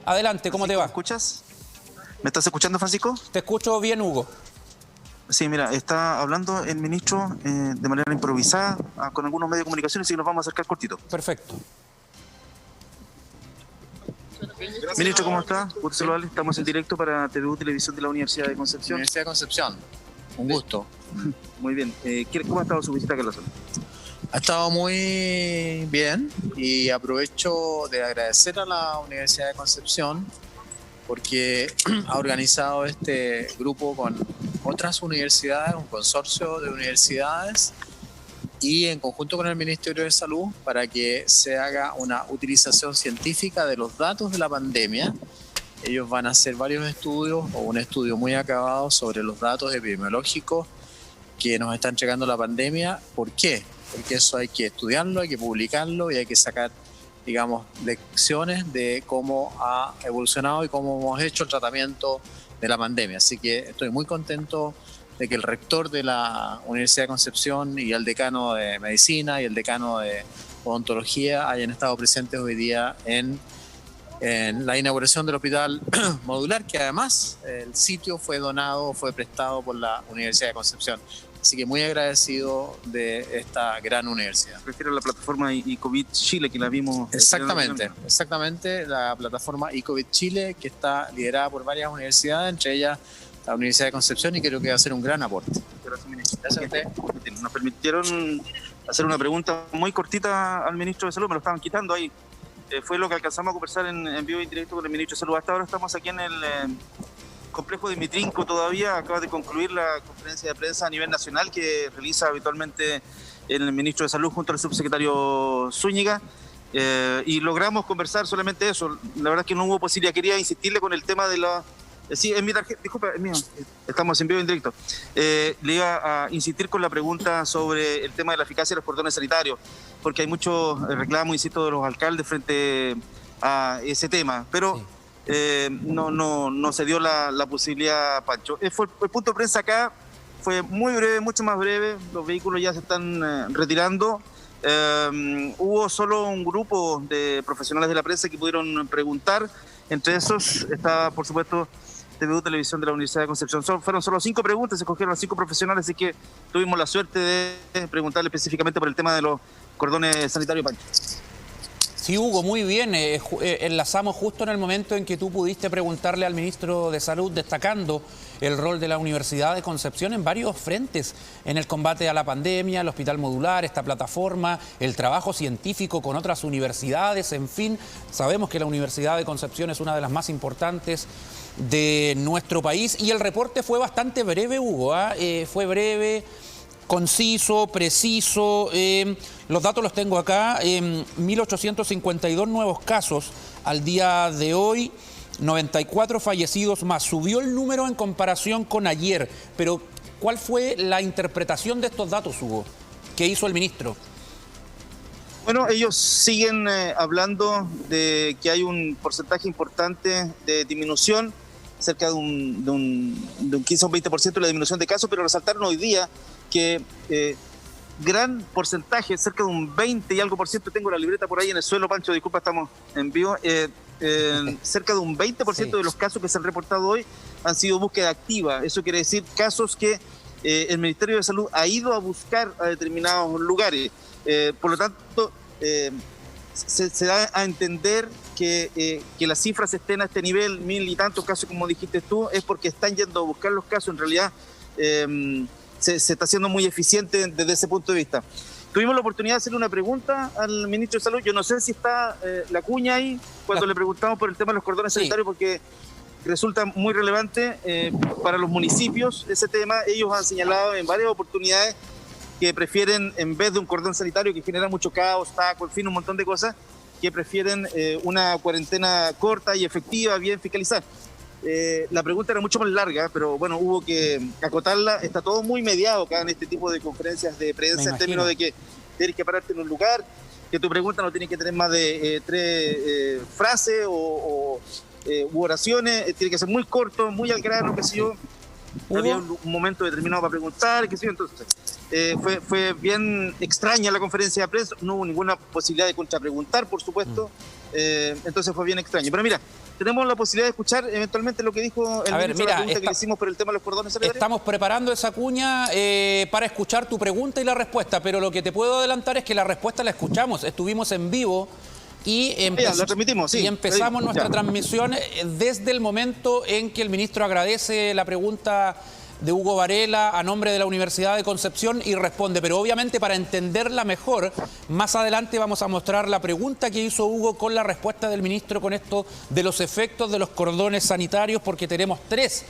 Adelante, ¿cómo te va? ¿Me escuchas? ¿Me estás escuchando, Francisco? Te escucho bien, Hugo. Sí, mira, está hablando el ministro de manera improvisada con algunos medios de comunicación, así que nos vamos a acercar cortito. Perfecto. Ministro, ¿cómo está? Gusto saludarle. Estamos en directo para TVU Televisión de la Universidad de Concepción. Universidad de Concepción, un gusto. Muy bien. ¿Cómo ha estado su visita acá en la zona? Ha estado muy bien y aprovecho de agradecer a la Universidad de Concepción porque ha organizado este grupo con otras universidades, un consorcio de universidades y en conjunto con el Ministerio de Salud para que se haga una utilización científica de los datos de la pandemia. Ellos van a hacer varios estudios o un estudio muy acabado sobre los datos epidemiológicos que nos está entregando la pandemia. ¿Por qué? Porque eso hay que estudiarlo, hay que publicarlo y hay que sacar, digamos, lecciones de cómo ha evolucionado y cómo hemos hecho el tratamiento de la pandemia. Así que estoy muy contento de que el rector de la Universidad de Concepción y el decano de Medicina y el decano de Odontología hayan estado presentes hoy día en la inauguración del hospital modular, que además el sitio fue donado, fue prestado por la Universidad de Concepción. Así que muy agradecido de esta gran universidad. Refiero a la plataforma iCovid Chile, que la vimos. Exactamente, la plataforma iCovid Chile, que está liderada por varias universidades, entre ellas la Universidad de Concepción, y creo que va a ser un gran aporte. Gracias, ministro. Gracias a usted. Nos permitieron hacer una pregunta muy cortita al ministro de Salud, me lo estaban quitando ahí. Fue lo que alcanzamos a conversar en vivo y en directo con el ministro de Salud. Hasta ahora estamos aquí en el complejo de Mitrinco todavía. Acaba de concluir la conferencia de prensa a nivel nacional que realiza habitualmente el ministro de Salud junto al subsecretario Zúñiga. Y logramos conversar solamente eso. La verdad es que no hubo posibilidad. Quería insistirle con el tema de la... Sí, en mi tarjeta, disculpa, es mío, estamos en vivo y en directo. Le iba a insistir con la pregunta sobre el tema de la eficacia de los cordones sanitarios, porque hay muchos reclamos, insisto, de los alcaldes frente a ese tema, pero no se dio la posibilidad, Pancho. El punto de prensa acá fue muy breve, mucho más breve, los vehículos ya se están retirando. Hubo solo un grupo de profesionales de la prensa que pudieron preguntar, entre esos estaba, por supuesto, TVU Televisión de la Universidad de Concepción. Fueron solo 5 preguntas, se escogieron a 5 profesionales, así que tuvimos la suerte de preguntarle específicamente por el tema de los cordones sanitarios, Pancho. Sí, Hugo, muy bien. Enlazamos justo en el momento en que tú pudiste preguntarle al ministro de Salud, destacando el rol de la Universidad de Concepción en varios frentes, en el combate a la pandemia, el hospital modular, esta plataforma, el trabajo científico con otras universidades, en fin. Sabemos que la Universidad de Concepción es una de las más importantes de nuestro país y el reporte fue bastante breve, Hugo, fue breve, conciso, preciso. Los datos los tengo acá. 1.852 nuevos casos al día de hoy, 94 fallecidos más. Subió el número en comparación con ayer, pero ¿cuál fue la interpretación de estos datos, Hugo? ¿Qué hizo el ministro? Bueno, ellos siguen hablando de que hay un porcentaje importante de disminución, cerca de un 15 o un 20% de la disminución de casos, pero resaltaron hoy día que gran porcentaje, cerca de un 20 y algo por ciento, tengo la libreta por ahí en el suelo, Pancho, disculpa, estamos en vivo, cerca de un 20% de los casos que se han reportado hoy han sido búsqueda activa. Eso quiere decir casos que el Ministerio de Salud ha ido a buscar a determinados lugares. Por lo tanto, se da a entender que las cifras estén a este nivel, 1.000 y tantos casos, como dijiste tú, es porque están yendo a buscar los casos. En realidad, se está haciendo muy eficiente desde ese punto de vista. Tuvimos la oportunidad de hacerle una pregunta al ministro de Salud. Yo no sé si está la cuña ahí cuando le preguntamos por el tema de los cordones sanitarios, porque resulta muy relevante para los municipios ese tema. Ellos han señalado en varias oportunidades que prefieren, en vez de un cordón sanitario que genera mucho caos, taco, en fin, un montón de cosas, que prefieren una cuarentena corta y efectiva, bien fiscalizada. La pregunta era mucho más larga, pero bueno, hubo que acotarla. Está todo muy mediado acá en este tipo de conferencias de prensa, en términos de que tienes que pararte en un lugar, que tu pregunta no tiene que tener más de 3 frases u oraciones, tiene que ser muy corto, muy al grano, qué sé yo. Había un momento determinado para preguntar, qué sé yo. Entonces fue bien extraña la conferencia de prensa, no hubo ninguna posibilidad de contrapreguntar, por supuesto. Entonces fue bien extraño. Pero mira, tenemos la posibilidad de escuchar eventualmente lo que dijo el ministro, la pregunta que le hicimos por el tema de los cordones sanitarios. Estamos preparando esa cuña para escuchar tu pregunta y la respuesta, pero lo que te puedo adelantar es que la respuesta la escuchamos. Estuvimos en vivo y, la transmitimos, sí, y empezamos nuestra transmisión desde el momento en que el ministro agradece la pregunta de Hugo Varela a nombre de la Universidad de Concepción y responde. Pero obviamente, para entenderla mejor, más adelante vamos a mostrar la pregunta que hizo Hugo con la respuesta del ministro con esto de los efectos de los cordones sanitarios, porque tenemos 3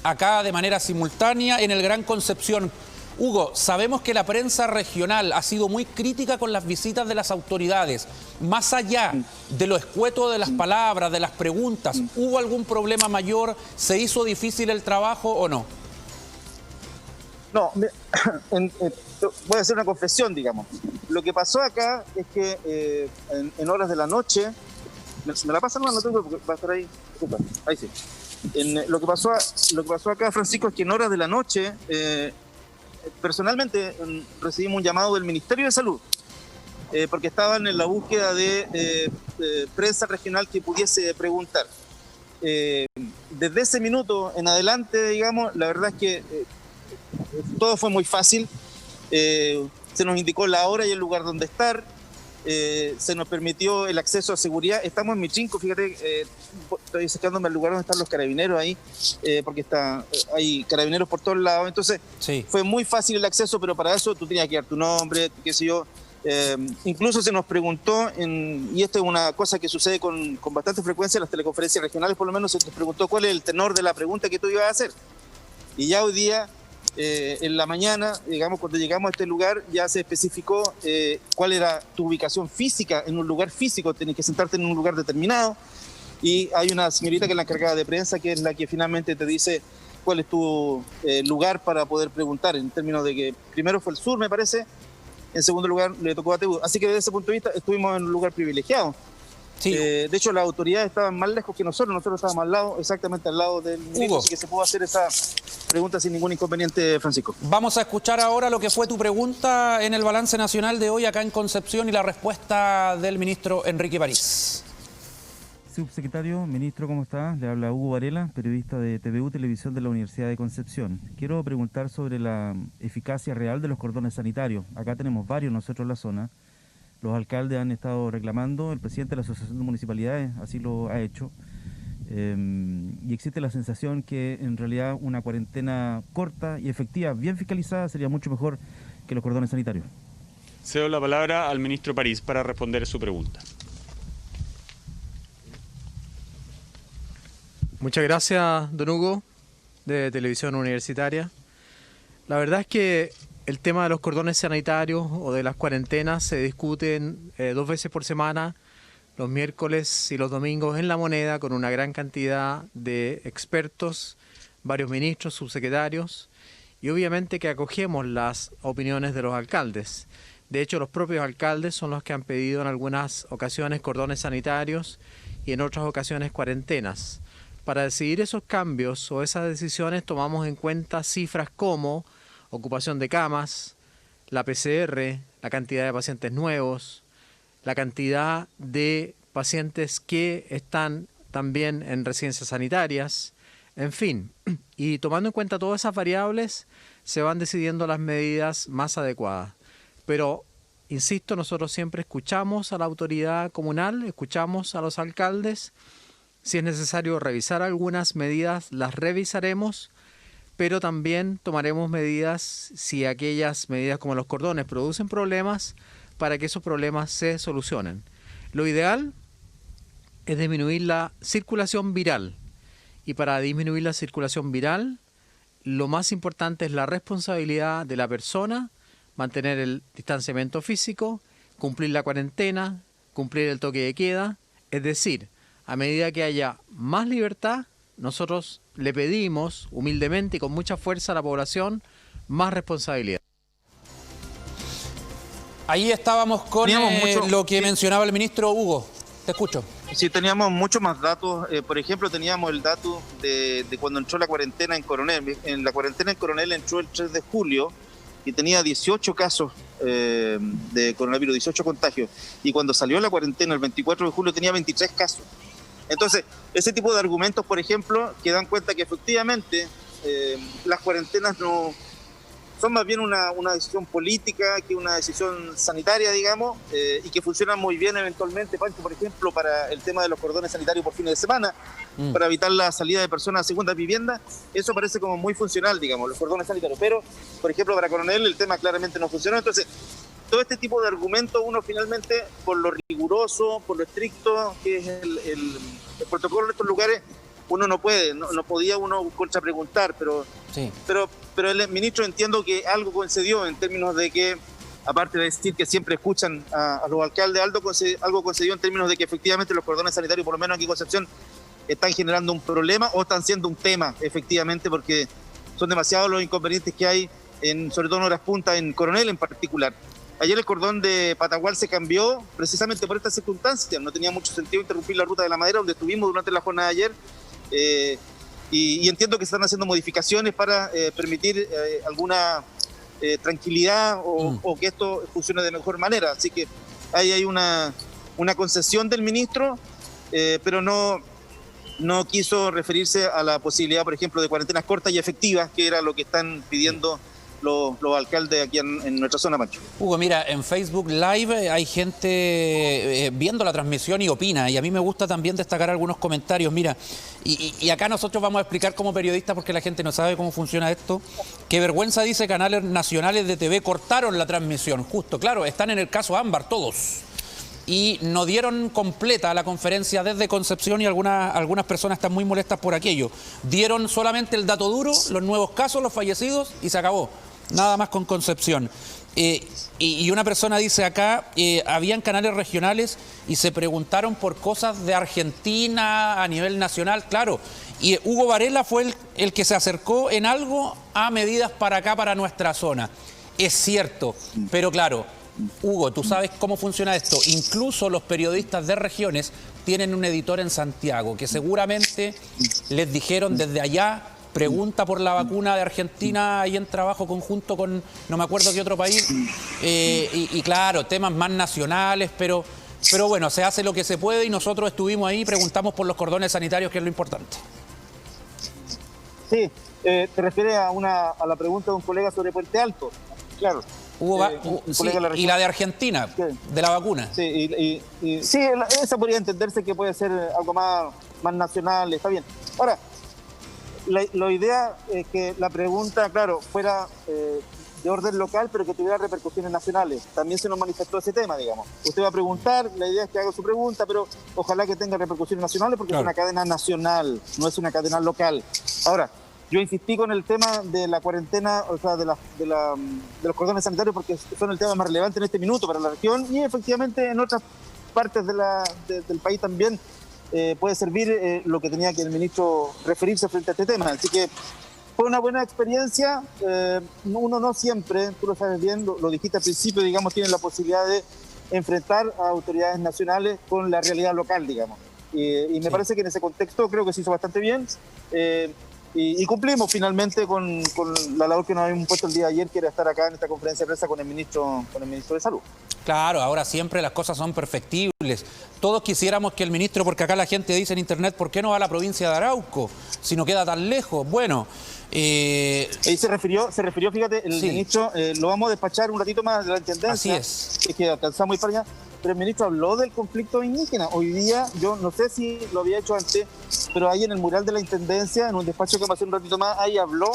acá de manera simultánea en el Gran Concepción. Hugo, sabemos que la prensa regional ha sido muy crítica con las visitas de las autoridades. Más allá de lo escueto de las palabras, de las preguntas, ¿hubo algún problema mayor? ¿Se hizo difícil el trabajo o no? No, voy a hacer una confesión, digamos. Lo que pasó acá es que en horas de la noche, ¿me la pasan? No tengo, porque va a estar ahí. Disculpa, ahí sí. Lo que pasó acá, Francisco, es que en horas de la noche, personalmente recibimos un llamado del Ministerio de Salud, porque estaban en la búsqueda de prensa regional que pudiese preguntar. Desde ese minuto en adelante, digamos, la verdad es que todo fue muy fácil. Se nos indicó la hora y el lugar donde estar. Se nos permitió el acceso a seguridad. Estamos en Michinco, fíjate, estoy acercándome al lugar donde están los carabineros ahí, porque hay carabineros por todos lados. Entonces, sí, fue muy fácil el acceso, pero para eso tú tenías que dar tu nombre, qué sé yo. Incluso se nos preguntó, y esto es una cosa que sucede con bastante frecuencia en las teleconferencias regionales, por lo menos se nos preguntó cuál es el tenor de la pregunta que tú ibas a hacer. Y ya hoy día, en la mañana, digamos, cuando llegamos a este lugar, ya se especificó cuál era tu ubicación física en un lugar físico. Tenés que sentarte en un lugar determinado, y hay una señorita que es la encargada de prensa, que es la que finalmente te dice cuál es tu lugar para poder preguntar, en términos de que primero fue el sur, me parece, en segundo lugar le tocó a Temuco. Así que desde ese punto de vista estuvimos en un lugar privilegiado. Sí. De hecho, las autoridades estaban más lejos que nosotros estábamos al lado, exactamente al lado del ministro, así que se pudo hacer esa pregunta sin ningún inconveniente, Francisco. Vamos a escuchar ahora lo que fue tu pregunta en el balance nacional de hoy acá en Concepción y la respuesta del ministro Enrique París. Subsecretario, ministro, ¿cómo está? Le habla Hugo Varela, periodista de TVU Televisión de la Universidad de Concepción. Quiero preguntar sobre la eficacia real de los cordones sanitarios. Acá tenemos varios nosotros en la zona. Los alcaldes han estado reclamando, el presidente de la Asociación de Municipalidades así lo ha hecho, y existe la sensación que en realidad una cuarentena corta y efectiva, bien fiscalizada, sería mucho mejor que los cordones sanitarios. Cedo la palabra al ministro París para responder su pregunta. Muchas gracias, don Hugo, de Televisión Universitaria. La verdad es que el tema de los cordones sanitarios o de las cuarentenas se discuten 2 veces por semana, los miércoles y los domingos en La Moneda, con una gran cantidad de expertos, varios ministros, subsecretarios, y obviamente que acogemos las opiniones de los alcaldes. De hecho, los propios alcaldes son los que han pedido en algunas ocasiones cordones sanitarios y en otras ocasiones cuarentenas. Para decidir esos cambios o esas decisiones tomamos en cuenta cifras como ocupación de camas, la PCR, la cantidad de pacientes nuevos, la cantidad de pacientes que están también en residencias sanitarias, en fin. Y tomando en cuenta todas esas variables, se van decidiendo las medidas más adecuadas. Pero, insisto, nosotros siempre escuchamos a la autoridad comunal, escuchamos a los alcaldes. Si es necesario revisar algunas medidas, las revisaremos, pero también tomaremos medidas si aquellas medidas como los cordones producen problemas, para que esos problemas se solucionen. Lo ideal es disminuir la circulación viral, y para disminuir la circulación viral, lo más importante es la responsabilidad de la persona, mantener el distanciamiento físico, cumplir la cuarentena, cumplir el toque de queda. Es decir, a medida que haya más libertad, nosotros le pedimos humildemente y con mucha fuerza a la población más responsabilidad. Ahí estábamos con lo que mencionaba el ministro. Hugo, te escucho. Sí, teníamos muchos más datos. Por ejemplo, teníamos el dato de cuando entró la cuarentena en Coronel. En la cuarentena en Coronel entró el 3 de julio y tenía 18 casos de coronavirus, 18 contagios. Y cuando salió la cuarentena el 24 de julio tenía 23 casos. Entonces, ese tipo de argumentos, por ejemplo, que dan cuenta que efectivamente las cuarentenas no son más bien una decisión política que una decisión sanitaria, digamos, y que funcionan muy bien eventualmente, Pancho, por ejemplo, para el tema de los cordones sanitarios por fines de semana, para evitar la salida de personas a segundas viviendas. Eso parece como muy funcional, digamos, los cordones sanitarios. Pero, por ejemplo, para Coronel el tema claramente no funcionó. Entonces, todo este tipo de argumentos, uno finalmente, por lo riguroso, por lo estricto que es el protocolo en estos lugares, uno no puede, no podía uno contrapreguntar, pero el ministro, entiendo que algo concedió en términos de que, aparte de decir que siempre escuchan a los alcaldes, algo concedió en términos de que efectivamente los cordones sanitarios, por lo menos aquí en Concepción, están generando un problema o están siendo un tema, efectivamente, porque son demasiados los inconvenientes que hay, sobre todo en horas puntas, en Coronel en particular. Ayer el cordón de Patagual se cambió precisamente por estas circunstancias. No tenía mucho sentido interrumpir la ruta de la madera, donde estuvimos durante la jornada de ayer. Y entiendo que se están haciendo modificaciones para permitir alguna tranquilidad o que esto funcione de mejor manera. Así que ahí hay una concesión del ministro, pero no quiso referirse a la posibilidad, por ejemplo, de cuarentenas cortas y efectivas, que era lo que están pidiendo los alcaldes aquí en nuestra zona, Pancho. Hugo, mira, en Facebook Live hay gente viendo la transmisión y opina, y a mí me gusta también destacar algunos comentarios. Mira, y acá nosotros vamos a explicar como periodistas, porque la gente no sabe cómo funciona esto. Qué vergüenza, dice, canales nacionales de TV cortaron la transmisión, justo, claro, están en el caso Ámbar todos. Y no dieron completa la conferencia desde Concepción, y algunas personas están muy molestas por aquello. Dieron solamente el dato duro, los nuevos casos, los fallecidos, y se acabó. Nada más con Concepción. Y una persona dice acá, habían canales regionales y se preguntaron por cosas de Argentina a nivel nacional, claro. Y Hugo Varela fue el que se acercó en algo a medidas para acá, para nuestra zona. Es cierto, pero claro, Hugo, tú sabes cómo funciona esto. Incluso los periodistas de regiones tienen un editor en Santiago que seguramente les dijeron desde allá: pregunta por la vacuna de Argentina ahí en trabajo conjunto con no me acuerdo qué otro país. Y claro, temas más nacionales, pero bueno, se hace lo que se puede, y nosotros estuvimos ahí y preguntamos por los cordones sanitarios, que es lo importante. Sí, te refieres a la pregunta de un colega sobre Puente Alto. Claro. Sí, y la de Argentina, de la vacuna. Sí, sí, esa podría entenderse que puede ser algo más nacional, está bien. Ahora, la idea es que la pregunta, claro, fuera de orden local, pero que tuviera repercusiones nacionales. También se nos manifestó ese tema, digamos. Usted va a preguntar, la idea es que haga su pregunta, pero ojalá que tenga repercusiones nacionales, porque claro, es una cadena nacional, no es una cadena local. Ahora, yo insistí con el tema de la cuarentena, o sea, de los cordones sanitarios, porque son el tema más relevante en este minuto para la región, y efectivamente en otras partes del país también puede servir lo que tenía que el ministro referirse frente a este tema. Así que fue una buena experiencia. Uno no siempre, tú lo sabes bien, lo dijiste al principio, digamos, tiene la posibilidad de enfrentar a autoridades nacionales con la realidad local, digamos. Y me parece que en ese contexto creo que se hizo bastante bien. Y cumplimos finalmente con la labor que nos habíamos puesto el día de ayer, que era estar acá en esta conferencia de prensa con el ministro de Salud. Claro, ahora siempre las cosas son perfectibles. Todos quisiéramos que el ministro, porque acá la gente dice en internet, ¿por qué no va a la provincia de Arauco si no queda tan lejos? Bueno, se refirió, fíjate, el ministro, lo vamos a despachar un ratito más de la intendencia. Así es. Que alcanzamos ir para allá. Pero el ministro habló del conflicto indígena. Hoy día, yo no sé si lo había hecho antes, pero ahí en el mural de la intendencia, en un despacho que va a hacer un ratito más, ahí habló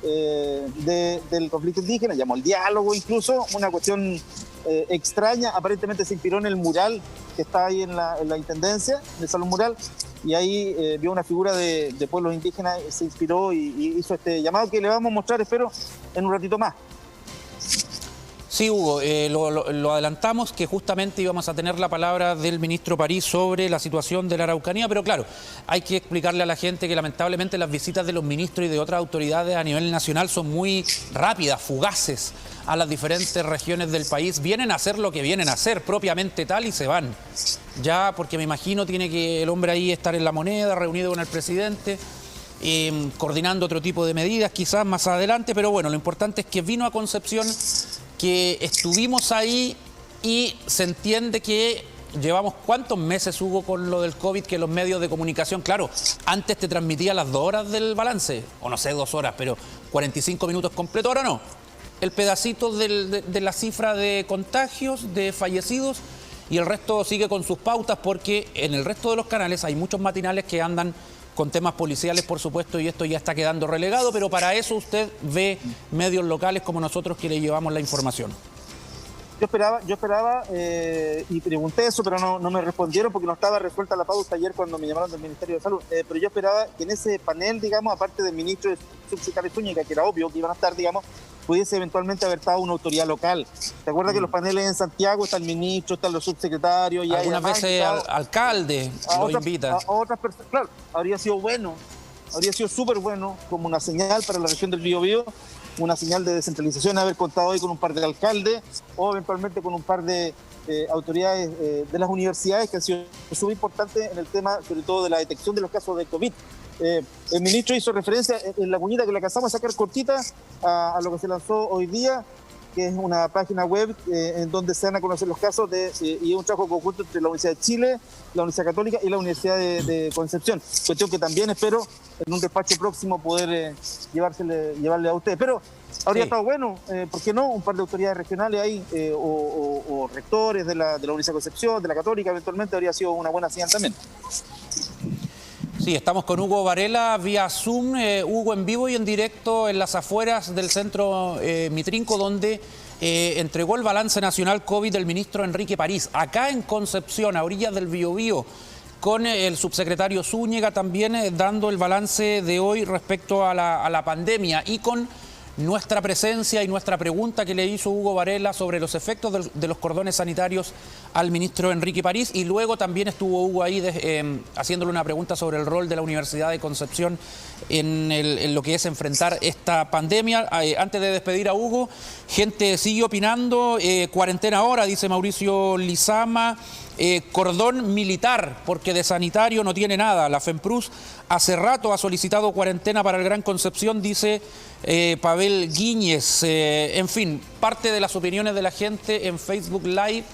del conflicto indígena, llamó al diálogo incluso, una cuestión extraña. Aparentemente se inspiró en el mural que está ahí en la intendencia, en el salón mural, y ahí vio una figura de pueblos indígenas, se inspiró y hizo este llamado que le vamos a mostrar, espero, en un ratito más. Sí, Hugo, lo adelantamos, que justamente íbamos a tener la palabra del ministro París sobre la situación de la Araucanía, pero claro, hay que explicarle a la gente que lamentablemente las visitas de los ministros y de otras autoridades a nivel nacional son muy rápidas, fugaces a las diferentes regiones del país. Vienen a hacer lo que vienen a hacer, propiamente tal, y se van. Ya, porque me imagino tiene que el hombre ahí estar en La Moneda, reunido con el presidente, coordinando otro tipo de medidas quizás más adelante, pero bueno, lo importante es que vino a Concepción, que estuvimos ahí, y se entiende que llevamos cuántos meses, Hugo, con lo del COVID, que los medios de comunicación, claro, antes te transmitía las 2 horas del balance, o no sé, 2 horas, pero 45 minutos completo, ahora no. El pedacito de la cifra de contagios, de fallecidos, y el resto sigue con sus pautas, porque en el resto de los canales hay muchos matinales que andan con temas policiales, por supuesto, y esto ya está quedando relegado, pero para eso usted ve medios locales como nosotros que le llevamos la información. Yo esperaba y pregunté eso, pero no me respondieron porque no estaba resuelta la pauta ayer cuando me llamaron del Ministerio de Salud. Pero yo esperaba que en ese panel, digamos, aparte del ministro y subsecretario Zúñiga, que era obvio que iban a estar, digamos, pudiese eventualmente haber estado una autoridad local. ¿Te acuerdas que los paneles en Santiago está el ministro, están los subsecretarios? Y algunas veces alcalde lo invita. A otras personas, claro, habría sido bueno, habría sido súper bueno como una señal para la región del Biobío, una señal de descentralización, haber contado hoy con un par de alcaldes o eventualmente con un par de autoridades de las universidades que han sido súper importantes en el tema, sobre todo de la detección de los casos de COVID. El ministro hizo referencia en la cuñita que le alcanzamos a sacar cortita a lo que se lanzó hoy día, que es una página web en donde se van a conocer los casos y un trabajo conjunto entre la Universidad de Chile, la Universidad Católica y la Universidad de Concepción. Cuestión que también espero en un despacho próximo poder llevarle a ustedes. Pero habría estado bueno, ¿por qué no? Un par de autoridades regionales ahí o rectores de la Universidad de Concepción, de la Católica, eventualmente habría sido una buena señal también. Sí, estamos con Hugo Varela vía Zoom, Hugo en vivo y en directo en las afueras del centro Mitrinco, donde entregó el balance nacional COVID del ministro Enrique París. Acá en Concepción, a orillas del Biobío, con el subsecretario Zúñiga también dando el balance de hoy respecto a la pandemia y con nuestra presencia y nuestra pregunta que le hizo Hugo Varela sobre los efectos de los cordones sanitarios al ministro Enrique París, y luego también estuvo Hugo ahí haciéndole una pregunta sobre el rol de la Universidad de Concepción en lo que es enfrentar esta pandemia. Antes de despedir a Hugo, gente sigue opinando, cuarentena ahora, dice Mauricio Lizama, cordón militar, porque de sanitario no tiene nada. La FEMPRUS hace rato ha solicitado cuarentena para el Gran Concepción, dice Pavel Guíñez. En fin, parte de las opiniones de la gente en Facebook Live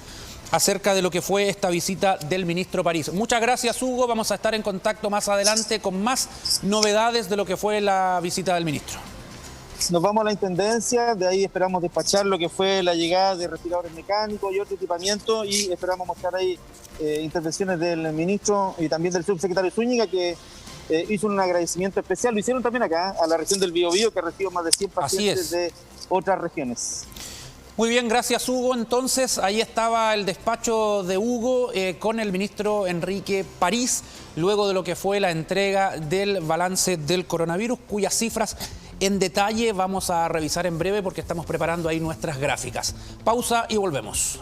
acerca de lo que fue esta visita del ministro París. Muchas gracias, Hugo. Vamos a estar en contacto más adelante con más novedades de lo que fue la visita del ministro. Nos vamos a la Intendencia, de ahí esperamos despachar lo que fue la llegada de respiradores mecánicos y otro equipamiento, y esperamos mostrar ahí intervenciones del ministro y también del subsecretario Zúñiga, que hizo un agradecimiento especial. Lo hicieron también acá, a la región del Biobío, que recibió más de 100 pacientes de otras regiones. Muy bien, gracias, Hugo. Entonces, ahí estaba el despacho de Hugo con el ministro Enrique París, luego de lo que fue la entrega del balance del coronavirus, cuyas cifras en detalle vamos a revisar en breve porque estamos preparando ahí nuestras gráficas. Pausa y volvemos.